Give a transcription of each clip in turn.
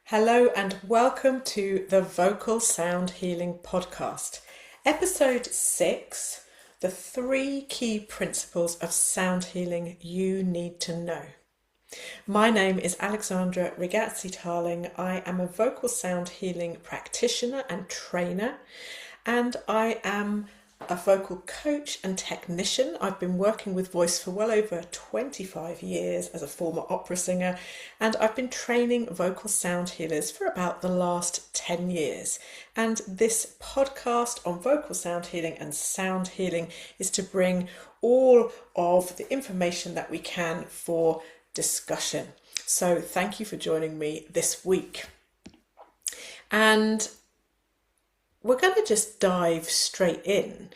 Hello and welcome to the Vocal Sound Healing Podcast, episode 6, the 3 key principles of sound healing you need to know. My name is Alexandra Rigazzi-Tarling. I am a vocal sound healing practitioner and trainer, and I am a vocal coach and technician. I've been working with voice for well over 25 years as a former opera singer, and I've been training vocal sound healers for about the last 10 years. And this podcast on vocal sound healing and sound healing is to bring all of the information that we can for discussion. So thank you for joining me this week. And we're going to just dive straight in.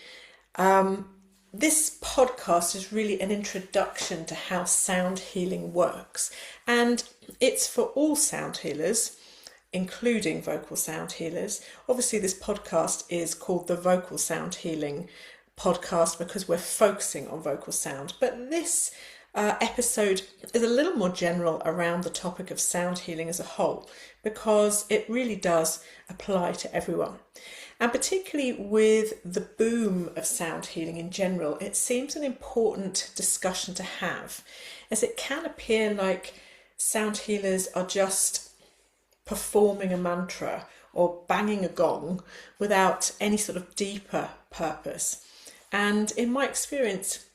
This podcast is really an introduction to how sound healing works, and it's for all sound healers, including vocal sound healers. Obviously, this podcast is called the Vocal Sound Healing Podcast because we're focusing on vocal sound, but this episode is a little more general around the topic of sound healing as a whole, because it really does apply to everyone. And particularly with the boom of sound healing in general, it seems an important discussion to have, as it can appear like sound healers are just performing a mantra or banging a gong without any sort of deeper purpose. And in my experience,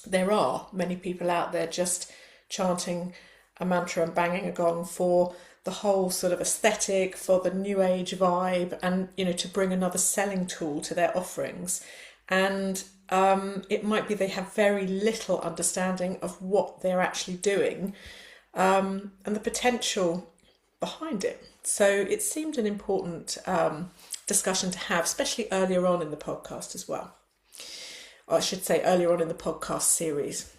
there are many people out there just chanting a mantra and banging a gong for the whole sort of aesthetic, for the new age vibe, and to bring another selling tool to their offerings. And it might be they have very little understanding of what they're actually doing and the potential behind it. So it seemed an important discussion to have, especially earlier on in the podcast as well. Or I should say earlier on in the podcast series.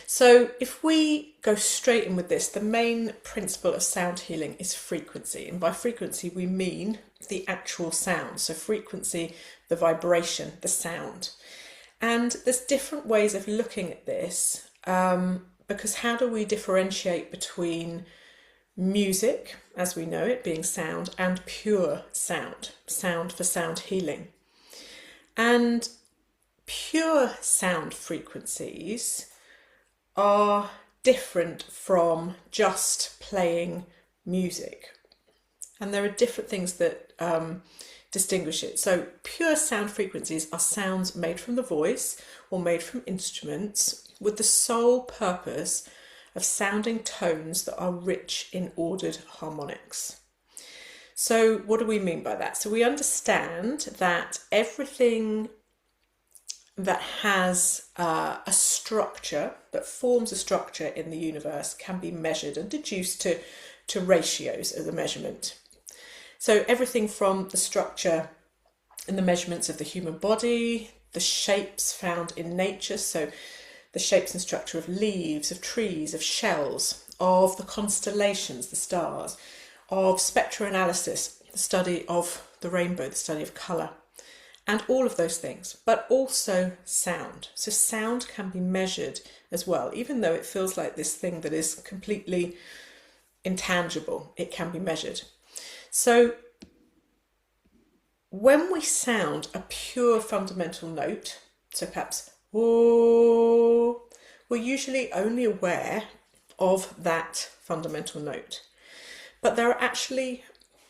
So if we go straight in with this, the main principle of sound healing is frequency. And by frequency, we mean the actual sound. So frequency, the vibration, the sound. And there's different ways of looking at this, because how do we differentiate between music, as we know it, being sound, and pure sound, sound for sound healing? And pure sound frequencies are different from just playing music. And there are different things that distinguish it. So pure sound frequencies are sounds made from the voice or made from instruments with the sole purpose of sounding tones that are rich in ordered harmonics. So what do we mean by that? So we understand that everything that has a structure, that forms a structure in the universe, can be measured and deduced to ratios as a measurement. So everything from the structure and the measurements of the human body, the shapes found in nature, so the shapes and structure of leaves, of trees, of shells, of the constellations, the stars, of spectroanalysis, the study of the rainbow, the study of colour, and all of those things, but also sound. So sound can be measured as well, even though it feels like this thing that is completely intangible, it can be measured. So when we sound a pure fundamental note, so perhaps oh, we're usually only aware of that fundamental note. But there are actually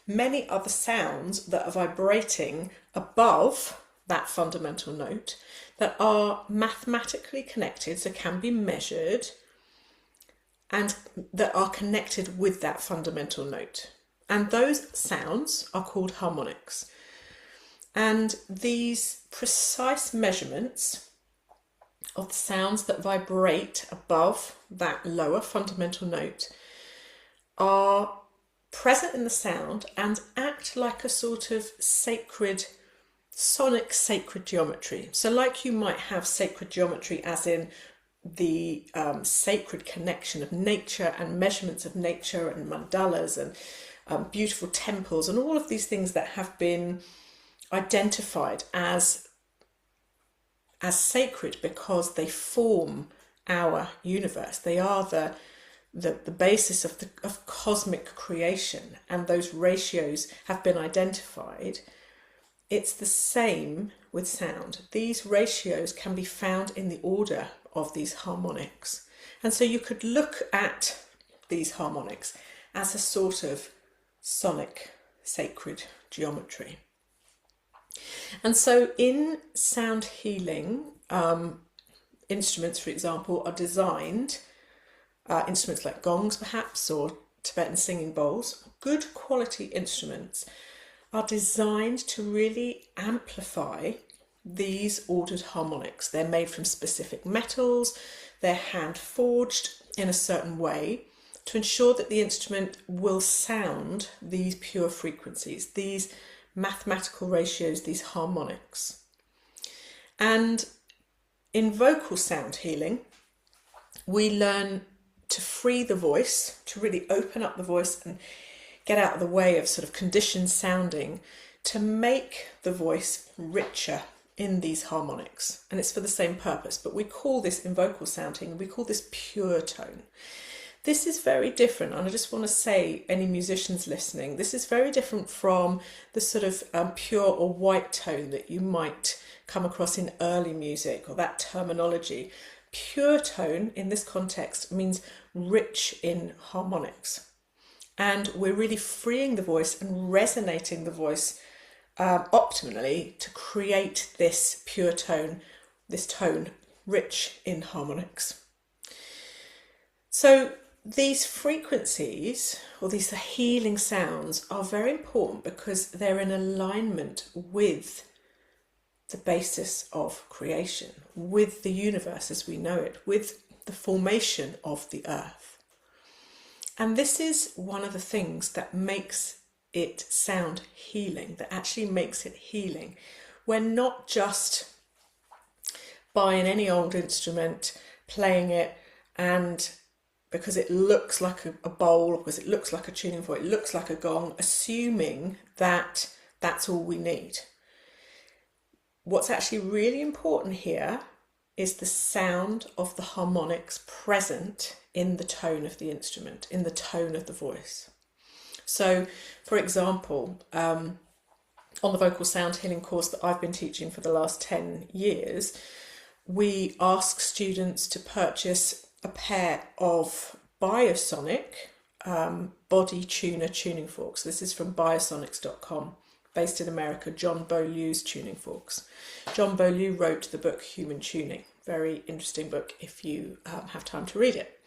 many other sounds that are vibrating above that fundamental note that are mathematically connected, so can be measured, and that are connected with that fundamental note. And those sounds are called harmonics. And these precise measurements of the sounds that vibrate above that lower fundamental note are present in the sound and act like a sort of sonic sacred geometry. So like you might have sacred geometry as in the sacred connection of nature and measurements of nature and mandalas and beautiful temples and all of these things that have been identified as sacred because they form our universe. They are the basis of cosmic creation and those ratios have been identified, it's the same with sound. These ratios can be found in the order of these harmonics. And so you could look at these harmonics as a sort of sonic sacred geometry. And so in sound healing, instruments, for example, are designed, instruments like gongs perhaps, or Tibetan singing bowls, good quality instruments are designed to really amplify these ordered harmonics. They're made from specific metals, they're hand forged in a certain way to ensure that the instrument will sound these pure frequencies, these mathematical ratios, these harmonics. And in vocal sound healing, we learn to free the voice, to really open up the voice and get out of the way of sort of conditioned sounding, to make the voice richer in these harmonics. And it's for the same purpose, but we call this, in vocal sound healing, we call this pure tone. This is very different, and I just want to say, any musicians listening, this is very different from the sort of pure or white tone that you might come across in early music, or that terminology. Pure tone in this context means rich in harmonics. And we're really freeing the voice and resonating the voice optimally to create this pure tone, this tone rich in harmonics. So these frequencies, or these healing sounds, are very important because they're in alignment with the basis of creation, with the universe as we know it, with the formation of the earth. And this is one of the things that makes it sound healing, that actually makes it healing. We're not just buying any old instrument, playing it, and because it looks like a bowl, because it looks like a tuning fork, it looks like a gong, assuming that that's all we need. What's actually really important here is the sound of the harmonics present in the tone of the instrument, in the tone of the voice. So, for example, on the vocal sound healing course that I've been teaching for the last 10 years, we ask students to purchase a pair of Biosonic body tuner tuning forks. This is from biosonics.com, based in America, John Beaulieu's tuning forks. John Beaulieu wrote the book Human Tuning. Very interesting book if you have time to read it.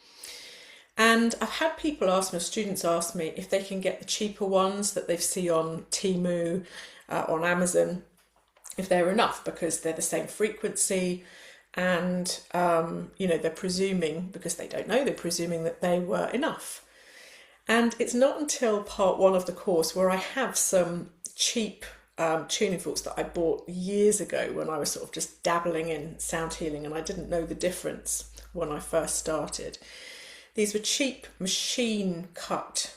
And I've had people ask me, students ask me, if they can get the cheaper ones that they see on Temu, on Amazon, if they're enough, because they're the same frequency. And, they're presuming, because they don't know, they're presuming that they were enough. And it's not until part one of the course where I have some cheap tuning forks that I bought years ago when I was sort of just dabbling in sound healing and I didn't know the difference when I first started. These were cheap machine cut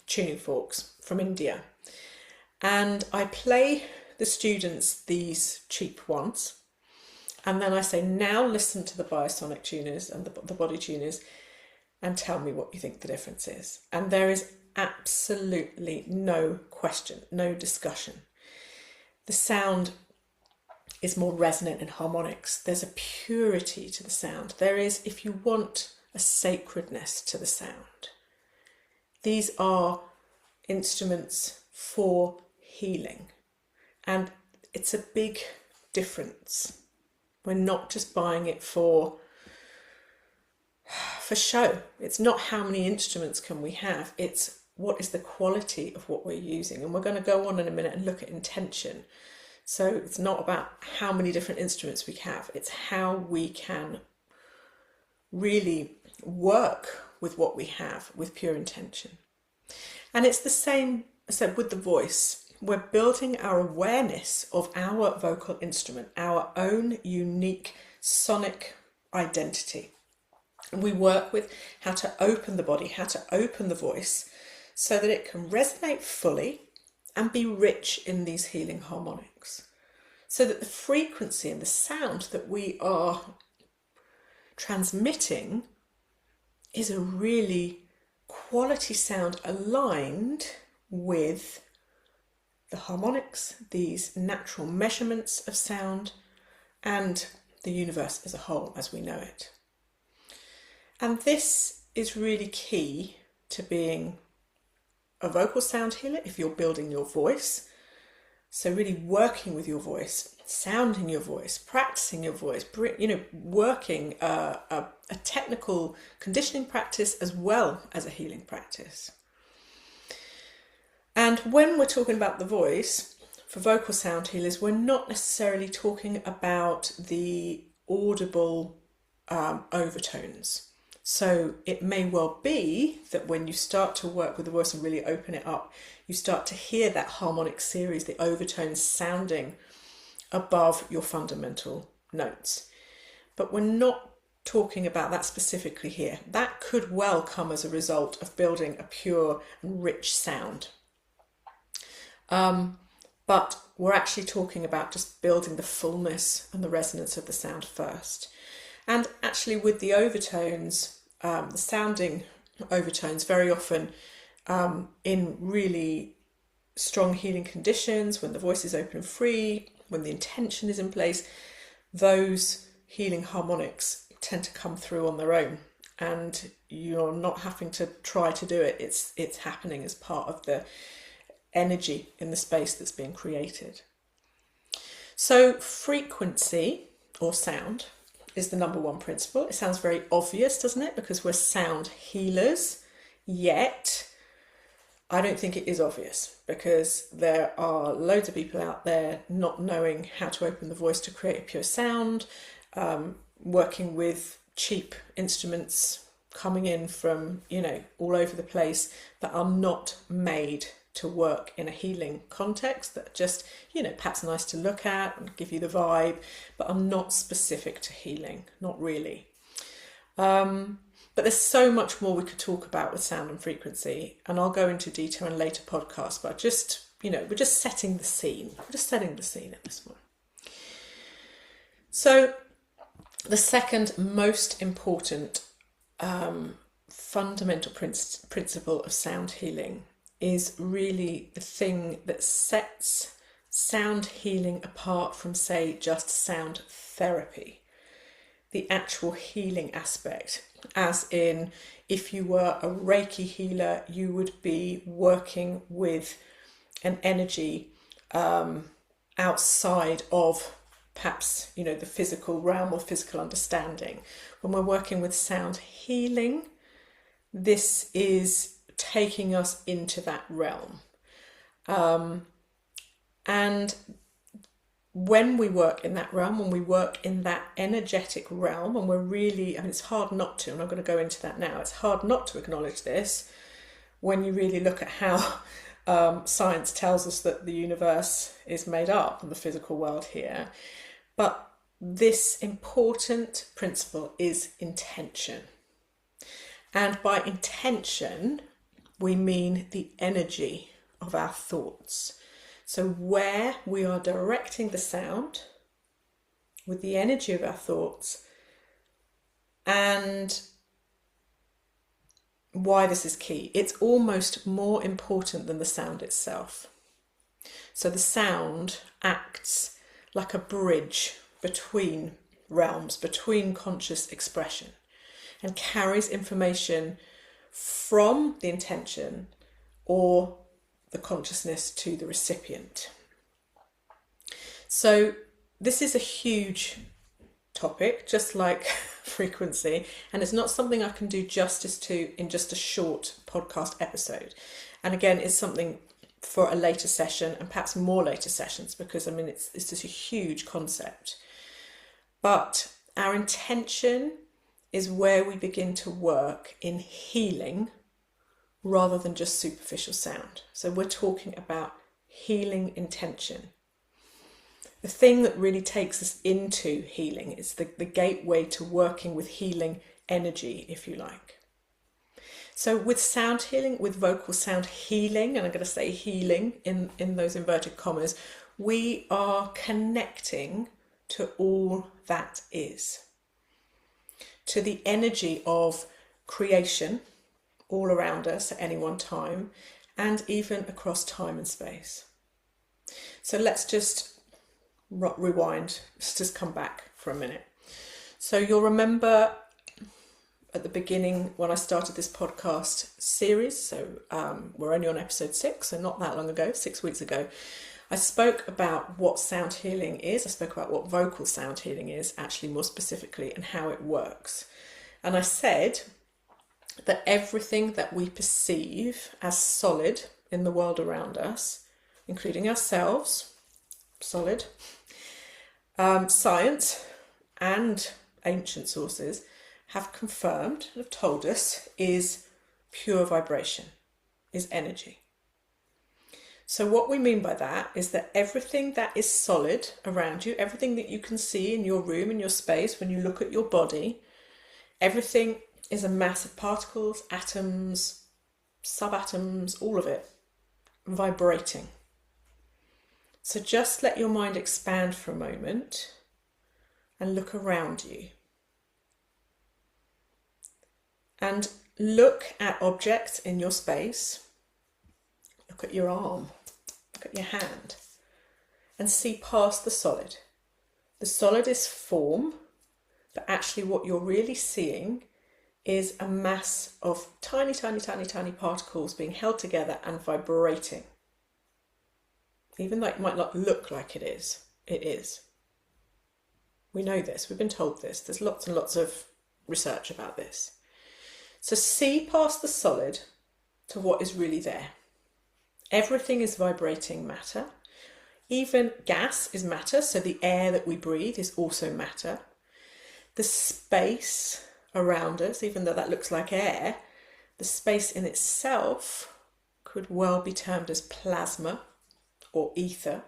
tuning forks from India. And I play the students these cheap ones. And then I say, now listen to the biosonic tuners and the body tuners and tell me what you think the difference is. And there is absolutely no question, no discussion. The sound is more resonant in harmonics. There's a purity to the sound. There is, if you want, a sacredness to the sound. These are instruments for healing. And it's a big difference. We're not just buying it for show. It's not how many instruments can we have. It's what is the quality of what we're using. And we're going to go on in a minute and look at intention. So it's not about how many different instruments we have. It's how we can really work with what we have with pure intention. And it's the same, I said, with the voice. We're building our awareness of our vocal instrument, our own unique sonic identity. And we work with how to open the body, how to open the voice so that it can resonate fully and be rich in these healing harmonics. So that the frequency and the sound that we are transmitting is a really quality sound aligned with the harmonics, these natural measurements of sound, and the universe as a whole as we know it. And this is really key to being a vocal sound healer if you're building your voice. So really working with your voice, sounding your voice, practicing your voice, working a technical conditioning practice as well as a healing practice. And when we're talking about the voice, for vocal sound healers, we're not necessarily talking about the audible overtones. So it may well be that when you start to work with the voice and really open it up, you start to hear that harmonic series, the overtones sounding above your fundamental notes. But we're not talking about that specifically here. That could well come as a result of building a pure and rich sound. But we're actually talking about just building the fullness and the resonance of the sound first. And actually with the overtones, the sounding overtones very often in really strong healing conditions, when the voice is open and free, when the intention is in place, those healing harmonics tend to come through on their own, and you're not having to try to do it. It's happening as part of the energy in the space that's being created. So frequency or sound is the number one principle. It sounds very obvious, doesn't it? Because we're sound healers, yet I don't think it is obvious, because there are loads of people out there not knowing how to open the voice to create a pure sound, working with cheap instruments coming in from, all over the place that are not made to work in a healing context, that just, perhaps nice to look at and give you the vibe, but are not specific to healing, not really. But there's so much more we could talk about with sound and frequency, and I'll go into detail in later podcasts, but we're just setting the scene. We're just setting the scene at this one. So the second most important fundamental principle of sound healing is really the thing that sets sound healing apart from, say, just sound therapy. The actual healing aspect, as in, if you were a Reiki healer, you would be working with an energy outside of perhaps, the physical realm or physical understanding. When we're working with sound healing, this is taking us into that realm. And when we work in that realm, when we work in that energetic realm, and we're really, it's hard not to, and I'm going to go into that now, it's hard not to acknowledge this when you really look at how science tells us that the universe is made up and the physical world here. But this important principle is intention. And by intention, we mean the energy of our thoughts. So where we are directing the sound with the energy of our thoughts, and why this is key. It's almost more important than the sound itself. So the sound acts like a bridge between realms, between conscious expression, and carries information from the intention or the consciousness to the recipient. So this is a huge topic, just like frequency, and it's not something I can do justice to in just a short podcast episode. And again, it's something for a later session, and perhaps more later sessions, because it's just a huge concept. But our intention is where we begin to work in healing rather than just superficial sound. So we're talking about healing intention. The thing that really takes us into healing is the gateway to working with healing energy, if you like. So with sound healing, with vocal sound healing, and I'm going to say healing in those inverted commas, we are connecting to all that is. To the energy of creation, all around us at any one time, and even across time and space. So let's just rewind, let's just come back for a minute. So you'll remember at the beginning when I started this podcast series, so we're only on episode 6, so not that long ago, 6 weeks ago, I spoke about what sound healing is. I spoke about what vocal sound healing is, actually more specifically, and how it works. And I said that everything that we perceive as solid in the world around us, including ourselves, solid, science and ancient sources have confirmed, have told us, is pure vibration, is energy. So what we mean by that is that everything that is solid around you, everything that you can see in your room, in your space, when you look at your body, everything is a mass of particles, atoms, subatoms, all of it, vibrating. So just let your mind expand for a moment and look around you. And look at objects in your space. Look at your arm, look at your hand, and see past the solid. The solid is form, but actually what you're really seeing is a mass of tiny, tiny, tiny, tiny particles being held together and vibrating. Even though it might not look like it is, it is. We know this, we've been told this. There's lots and lots of research about this. So see past the solid to what is really there. Everything is vibrating matter. Even gas is matter, so the air that we breathe is also matter. The space around us, even though that looks like air, the space in itself could well be termed as plasma or ether.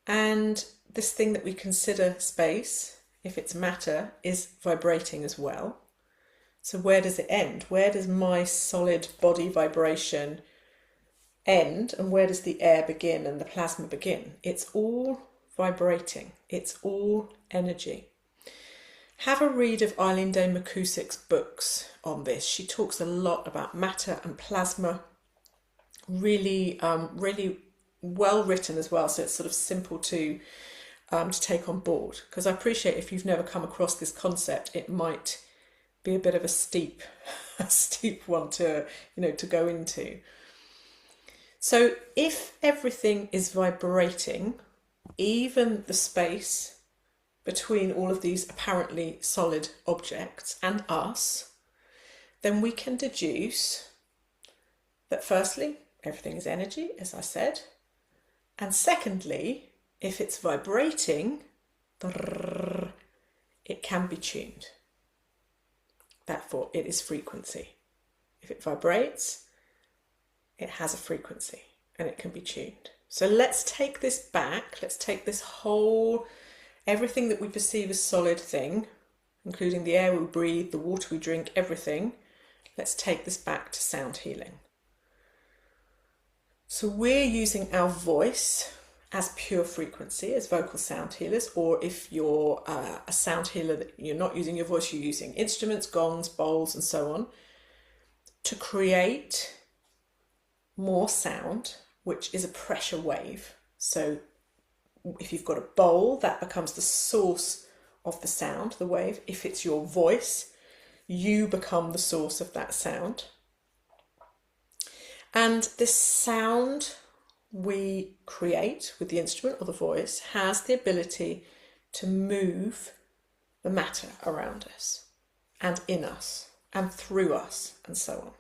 And this thing that we consider space, if it's matter, is vibrating as well. So where does it end? Where does my solid body vibration end, and where does the air begin and the plasma begin? It's all vibrating. It's all energy. Have a read of Eileen Day McCusick's books on this. She talks a lot about matter and plasma. Really, really well written as well. So it's sort of simple to take on board. Because I appreciate if you've never come across this concept, it might be a bit of a steep one to go into. So if everything is vibrating, even the space between all of these apparently solid objects and us, then we can deduce that firstly, everything is energy, as I said, and secondly, if it's vibrating, it can be tuned. Therefore, it is frequency. If it vibrates, it has a frequency and it can be tuned. So let's take this back. Let's take this whole, everything that we perceive as solid thing, including the air we breathe, the water we drink, everything. Let's take this back to sound healing. So we're using our voice as pure frequency, as vocal sound healers, or if you're a sound healer that you're not using your voice, you're using instruments, gongs, bowls, and so on, to create more sound, which is a pressure wave. So if you've got a bowl, that becomes the source of the sound, the wave. If it's your voice, you become the source of that sound. And this sound we create with the instrument or the voice has the ability to move the matter around us and in us and through us and so on.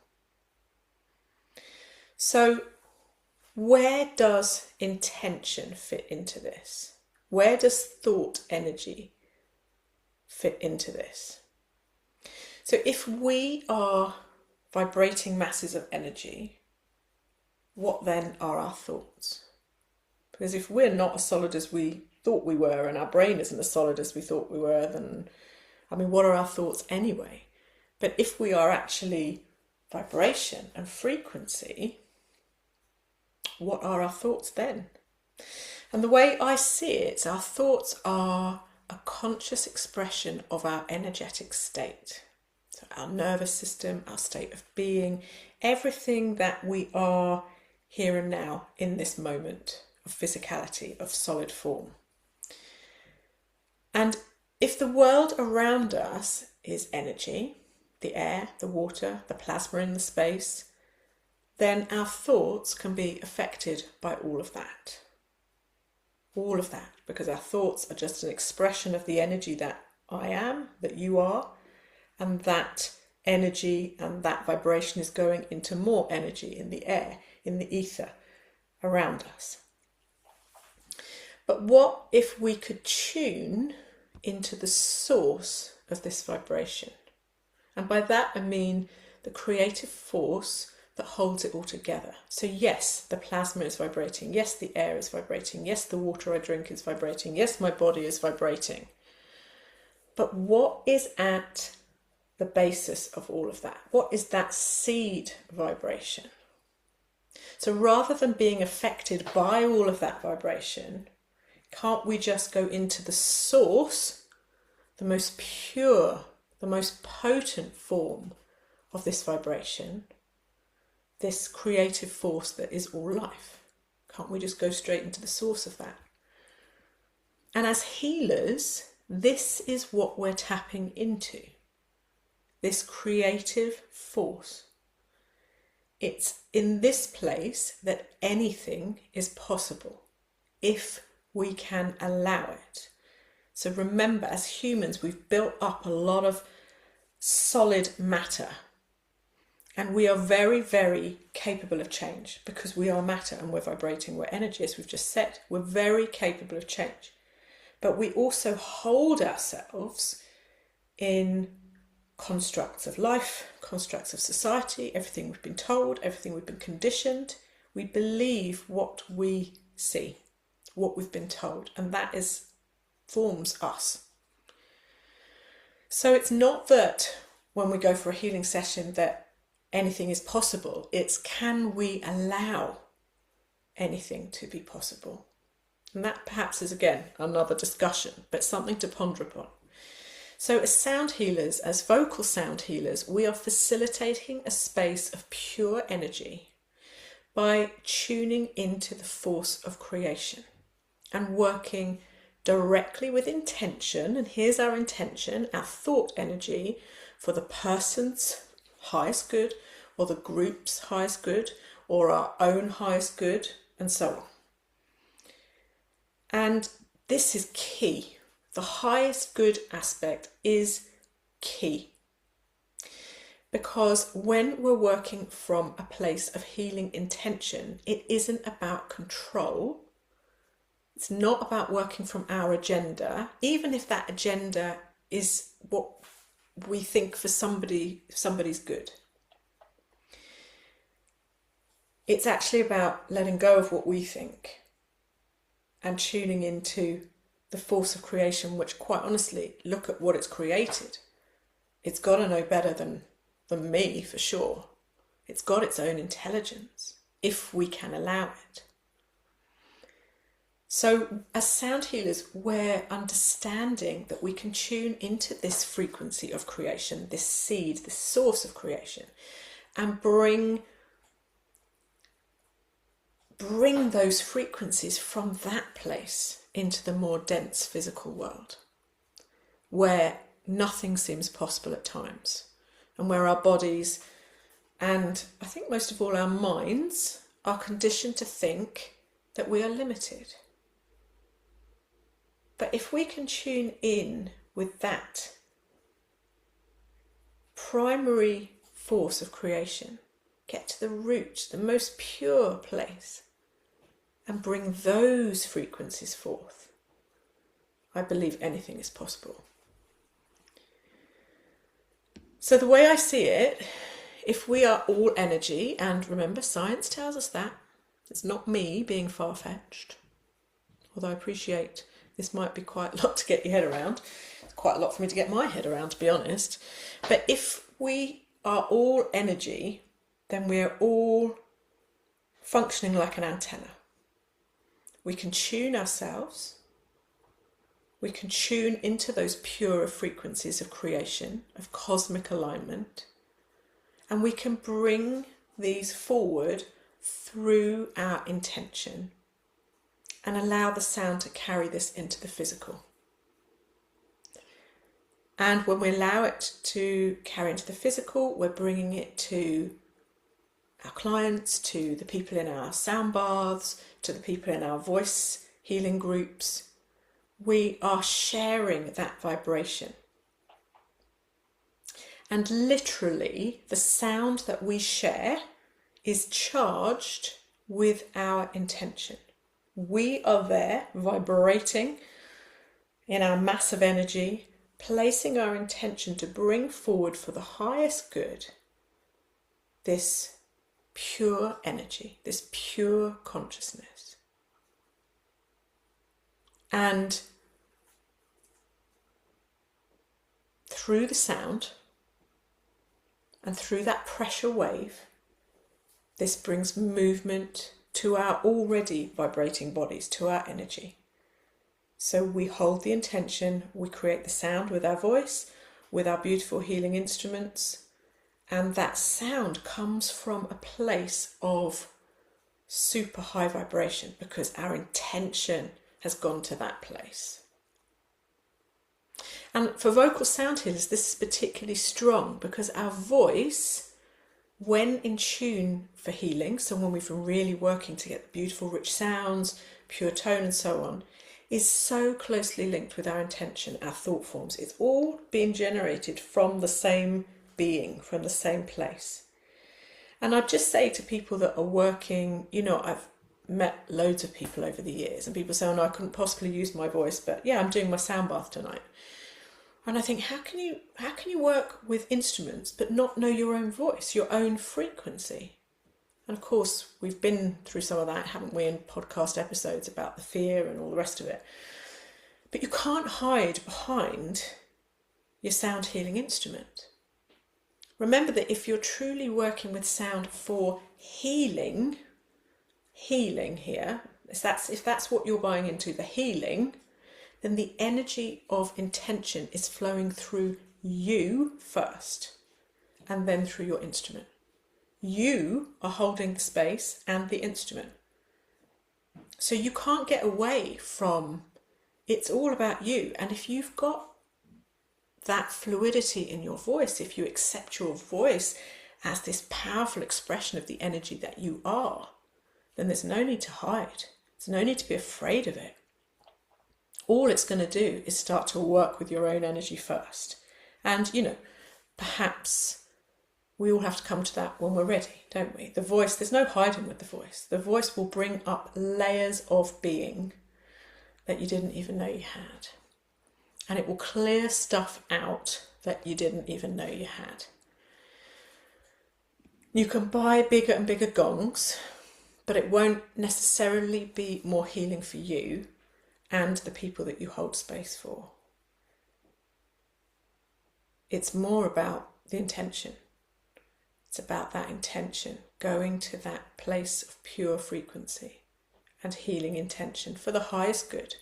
So where does intention fit into this? Where does thought energy fit into this? So if we are vibrating masses of energy, what then are our thoughts? Because if we're not as solid as we thought we were, and our brain isn't as solid as we thought we were, then, what are our thoughts anyway? But if we are actually vibration and frequency, what are our thoughts then? And the way I see it, our thoughts are a conscious expression of our energetic state. So So our nervous system, our state of being, everything that we are here and now in this moment of physicality, of solid form. And if the world around us is energy, the air, the water, the plasma in the space, then our thoughts can be affected by all of that. All of that, because our thoughts are just an expression of the energy that I am, that you are, and that energy and that vibration is going into more energy in the air, in the ether around us. But what if we could tune into the source of this vibration? And by that I mean the creative force that holds it all together. So yes, the plasma is vibrating. Yes, the air is vibrating. Yes, the water I drink is vibrating. Yes, my body is vibrating. But what is at the basis of all of that? What is that seed vibration? So rather than being affected by all of that vibration, can't we just go into the source, the most pure, the most potent form of this vibration, this creative force that is all life? Can't we just go straight into the source of that? And as healers, this is what we're tapping into, this creative force. It's in this place that anything is possible if we can allow it. So remember, as humans, we've built up a lot of solid matter. And we are very, very capable of change because we are matter and we're vibrating, we're energy, as we've just said. We're very capable of change. But we also hold ourselves in constructs of life, constructs of society, everything we've been told, everything we've been conditioned. We believe what we see, what we've been told, and that forms us. So it's not that when we go for a healing session that anything is possible. It's, can we allow anything to be possible? And that perhaps is, again, another discussion, but something to ponder upon. So as sound healers, as vocal sound healers, we are facilitating a space of pure energy by tuning into the force of creation and working directly with intention. And here's our intention, our thought energy, for the person's highest good, or the group's highest good, or our own highest good, and so on. And this is key. The highest good aspect is key. Because when we're working from a place of healing intention, it isn't about control. It's not about working from our agenda, even if that agenda is what we think for somebody's good. It's actually about letting go of what we think and tuning into the force of creation, which, quite honestly, look at what it's created. It's got to know better than me, for sure. It's got its own intelligence, if we can allow it. So as sound healers, we're understanding that we can tune into this frequency of creation, this seed, this source of creation, and bring those frequencies from that place into the more dense physical world, where nothing seems possible at times, and where our bodies, and I think most of all our minds, are conditioned to think that we are limited. But if we can tune in with that primary force of creation, get to the root, the most pure place, and bring those frequencies forth, I believe anything is possible. So the way I see it, if we are all energy, and remember, science tells us that, it's not me being far-fetched, although I appreciate this might be quite a lot to get your head around. It's quite a lot for me to get my head around, to be honest. But if we are all energy, then we're all functioning like an antenna. We can tune ourselves We can tune into those purer frequencies of creation, of cosmic alignment, and we can bring these forward through our intention and allow the sound to carry this into the physical. And when we allow it to carry into the physical, we're bringing it to our clients, to the people in our sound baths, to the people in our voice healing groups. We are sharing that vibration. And literally, the sound that we share is charged with our intention. We are there vibrating in our massive energy, placing our intention to bring forward for the highest good this pure energy, this pure consciousness. And through the sound and through that pressure wave, this brings movement to our already vibrating bodies, to our energy. So we hold the intention, we create the sound with our voice, with our beautiful healing instruments, and that sound comes from a place of super high vibration because our intention has gone to that place. And for vocal sound healers, this is particularly strong because our voice, when in tune for healing, so when we've been really working to get beautiful rich sounds, pure tone and so on, is so closely linked with our intention, our thought forms. It's all being generated from the same being, from the same place. And I'd just say to people that are working, I've met loads of people over the years and people say, oh no, I couldn't possibly use my voice, but yeah, I'm doing my sound bath tonight. And I think, how can you work with instruments but not know your own voice, your own frequency? And of course, we've been through some of that, haven't we, in podcast episodes about the fear and all the rest of it. But you can't hide behind your sound healing instrument. Remember that if you're truly working with sound for healing here, if that's what you're buying into, the healing, then the energy of intention is flowing through you first and then through your instrument. You are holding the space and the instrument. So you can't get away from, it's all about you. And if you've got that fluidity in your voice, if you accept your voice as this powerful expression of the energy that you are, then there's no need to hide. There's no need to be afraid of it. All it's going to do is start to work with your own energy first. And, perhaps we all have to come to that when we're ready, don't we? The voice, there's no hiding with the voice. The voice will bring up layers of being that you didn't even know you had. And it will clear stuff out that you didn't even know you had. You can buy bigger and bigger gongs, but it won't necessarily be more healing for you and the people that you hold space for. It's more about the intention. It's about that intention, going to that place of pure frequency and healing intention for the highest good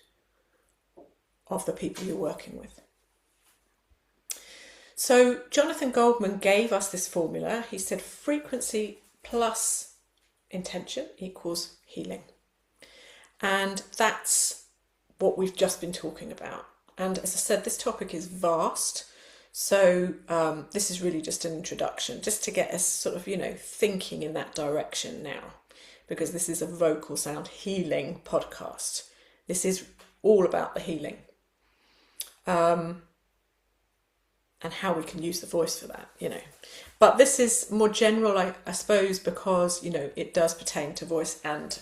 of the people you're working with. So Jonathan Goldman gave us this formula. He said frequency plus intention equals healing. And that's what we've just been talking about. And as I said, this topic is vast. So this is really just an introduction, just to get us sort of, thinking in that direction now, because this is a vocal sound healing podcast. This is all about the healing and how we can use the voice for that, But this is more general, I suppose, because, it does pertain to voice and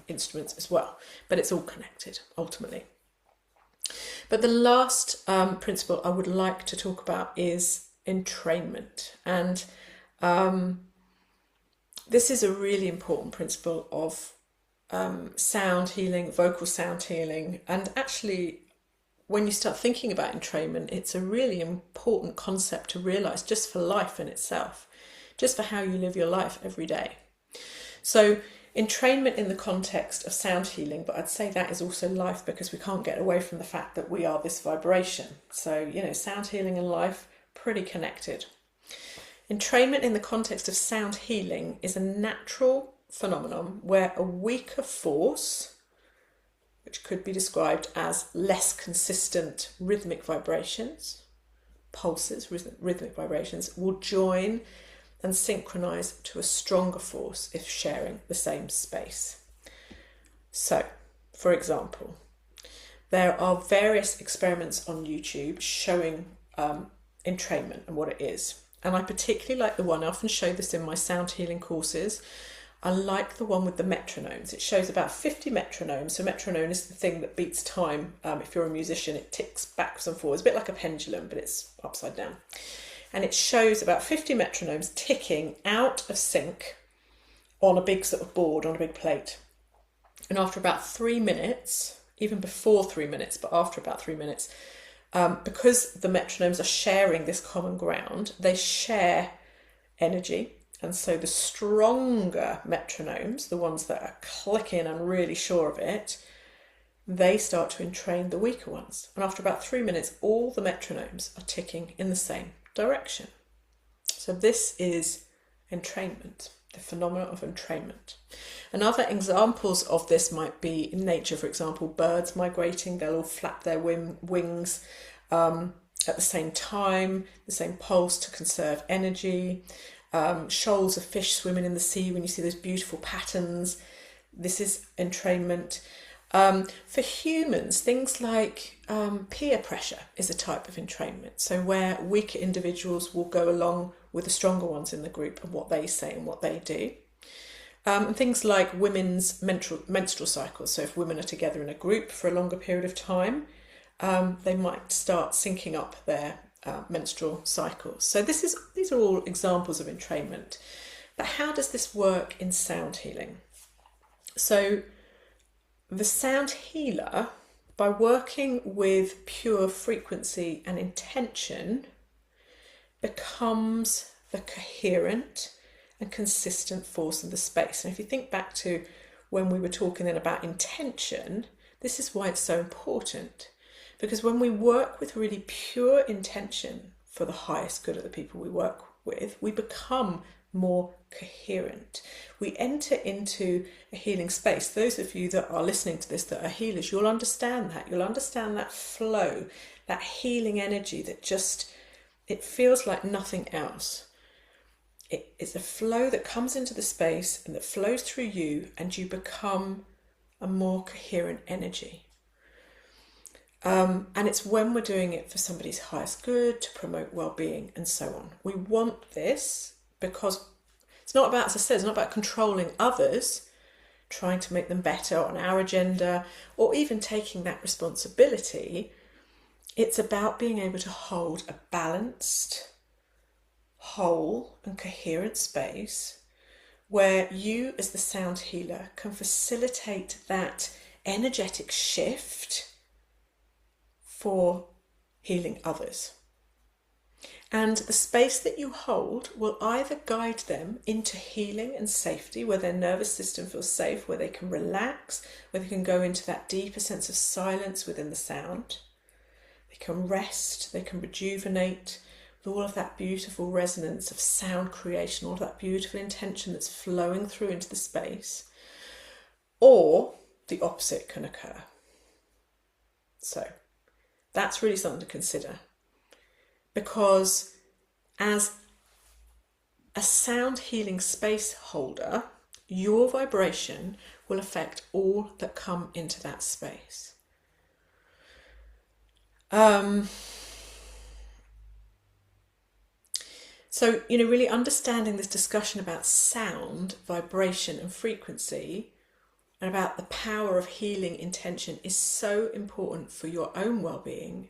instruments as well, but it's all connected ultimately. But the last principle I would like to talk about is entrainment. And this is a really important principle of sound healing, vocal sound healing. And actually, when you start thinking about entrainment, it's a really important concept to realise just for life in itself, just for how you live your life every day. So entrainment in the context of sound healing, but I'd say that is also life, because we can't get away from the fact that we are this vibration. So, sound healing and life, pretty connected. Entrainment in the context of sound healing is a natural phenomenon where a weaker force, which could be described as less consistent rhythmic vibrations, pulses, rhythmic vibrations, will join and synchronize to a stronger force if sharing the same space. So, for example, there are various experiments on YouTube showing entrainment and what it is. And I particularly like the one, I often show this in my sound healing courses. I like the one with the metronomes. It shows about 50 metronomes. So metronome is the thing that beats time. If you're a musician, it ticks backwards and forwards, a bit like a pendulum, but it's upside down. And it shows about 50 metronomes ticking out of sync on a big sort of board, on a big plate. And after about 3 minutes, even before 3 minutes, but after about 3 minutes, because the metronomes are sharing this common ground, they share energy. And so the stronger metronomes, the ones that are clicking and really sure of it, they start to entrain the weaker ones. And after about 3 minutes, all the metronomes are ticking in the same direction. So this is entrainment, the phenomenon of entrainment. And other examples of this might be in nature, for example, birds migrating, they'll all flap their wings at the same time, the same pulse to conserve energy. Shoals of fish swimming in the sea, when you see those beautiful patterns, this is entrainment. For humans, things like peer pressure is a type of entrainment. So where weaker individuals will go along with the stronger ones in the group and what they say and what they do. And things like women's menstrual cycles. So if women are together in a group for a longer period of time, they might start syncing up their menstrual cycles. So these are all examples of entrainment. But how does this work in sound healing? So the sound healer, by working with pure frequency and intention, becomes the coherent and consistent force in the space. And if you think back to when we were talking then about intention, this is why it's so important. Because when we work with really pure intention for the highest good of the people we work with, we become more coherent. We enter into a healing space. Those of you that are listening to this that are healers, you'll understand that. You'll understand that flow, that healing energy that just, it feels like nothing else. It's a flow that comes into the space and that flows through you, and you become a more coherent energy. And it's when we're doing it for somebody's highest good, to promote well-being and so on. We want this because it's not about, as I said, it's not about controlling others, trying to make them better on our agenda, or even taking that responsibility. It's about being able to hold a balanced, whole and coherent space where you as the sound healer can facilitate that energetic shift for healing others. And the space that you hold will either guide them into healing and safety, where their nervous system feels safe, where they can relax, where they can go into that deeper sense of silence within the sound. They can rest, they can rejuvenate with all of that beautiful resonance of sound creation, all of that beautiful intention that's flowing through into the space. Or the opposite can occur. So that's really something to consider, because as a sound healing space holder, your vibration will affect all that come into that space. So, really understanding this discussion about sound, vibration and frequency, and about the power of healing intention is so important for your own well-being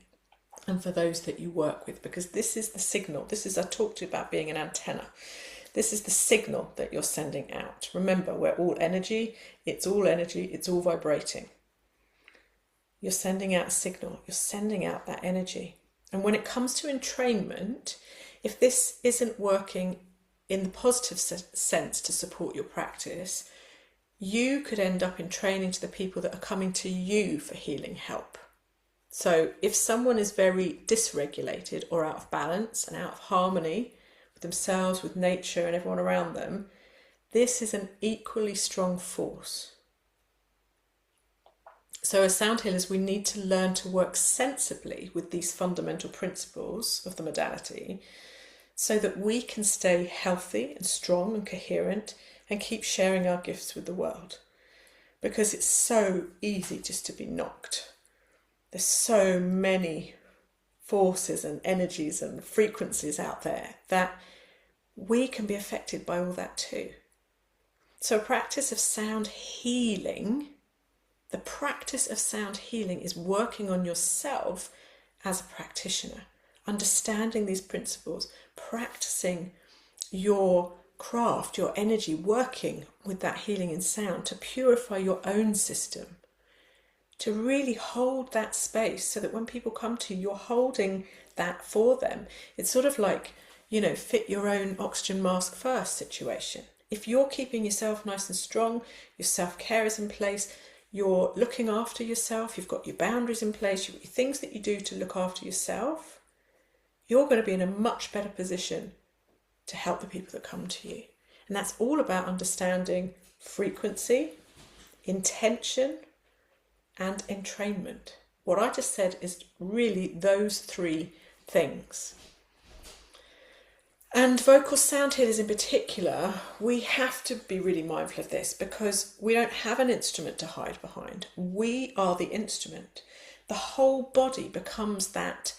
and for those that you work with, because this is the signal. This is, I talked to you about being an antenna. This is the signal that you're sending out. Remember, we're all energy, it's all vibrating. You're sending out a signal, you're sending out that energy. And when it comes to entrainment, if this isn't working in the positive sense to support your practice, you could end up in training to the people that are coming to you for healing help. So if someone is very dysregulated or out of balance and out of harmony with themselves, with nature and everyone around them, this is an equally strong force. So as sound healers, we need to learn to work sensibly with these fundamental principles of the modality so that we can stay healthy and strong and coherent and keep sharing our gifts with the world. Because it's so easy just to be knocked. There's so many forces and energies and frequencies out there that we can be affected by all that too. So a practice of sound healing, the practice of sound healing is working on yourself as a practitioner, understanding these principles, practicing your craft, your energy, working with that healing in sound to purify your own system, to really hold that space so that when people come to you, you're holding that for them. It's sort of like, fit your own oxygen mask first situation. If you're keeping yourself nice and strong, your self-care is in place, you're looking after yourself, you've got your boundaries in place, you've got your things that you do to look after yourself, you're going to be in a much better position to help the people that come to you. And that's all about understanding frequency, intention, and entrainment. What I just said is really those three things. And vocal sound healers in particular, we have to be really mindful of this because we don't have an instrument to hide behind. We are the instrument. The whole body becomes that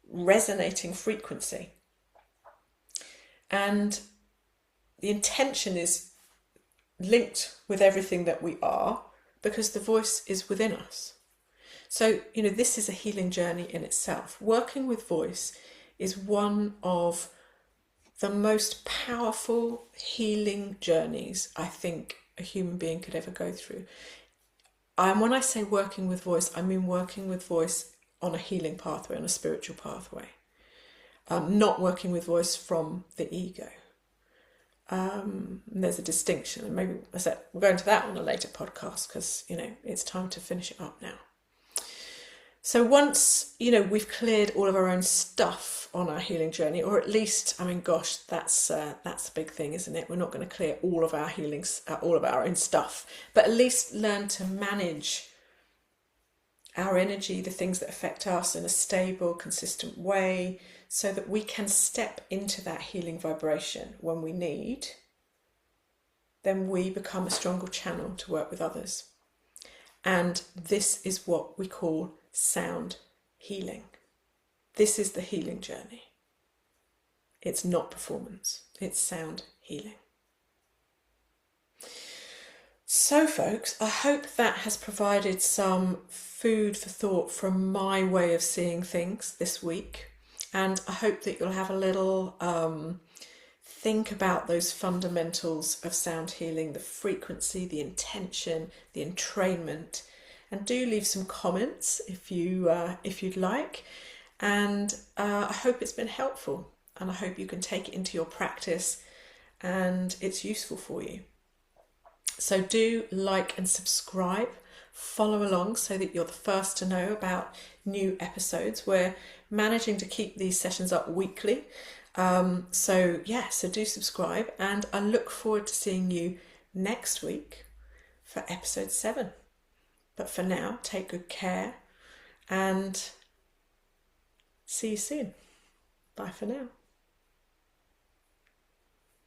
resonating frequency. And the intention is linked with everything that we are because the voice is within us. So, this is a healing journey in itself. Working with voice is one of the most powerful healing journeys I think a human being could ever go through. And when I say working with voice, I mean working with voice on a healing pathway, on a spiritual pathway. Not working with voice from the ego. There's a distinction, and maybe we'll go into that on a later podcast because it's time to finish it up now. So once we've cleared all of our own stuff on our healing journey, or at least, that's a big thing, isn't it? We're not going to clear all of our healings, all of our own stuff, but at least learn to manage our energy, the things that affect us in a stable, consistent way, so that we can step into that healing vibration when we need. Then we become a stronger channel to work with others. And this is what we call sound healing. This is the healing journey. It's not performance, it's sound healing. So folks, I hope that has provided some food for thought from my way of seeing things this week. And I hope that you'll have a little think about those fundamentals of sound healing, the frequency, the intention, the entrainment. And do leave some comments if you'd like. And I hope it's been helpful. And I hope you can take it into your practice and it's useful for you. So do like and subscribe, follow along so that you're the first to know about new episodes. We're managing to keep these sessions up weekly. So do subscribe, and I look forward to seeing you next week for episode 7. But for now, take good care and see you soon. Bye for now.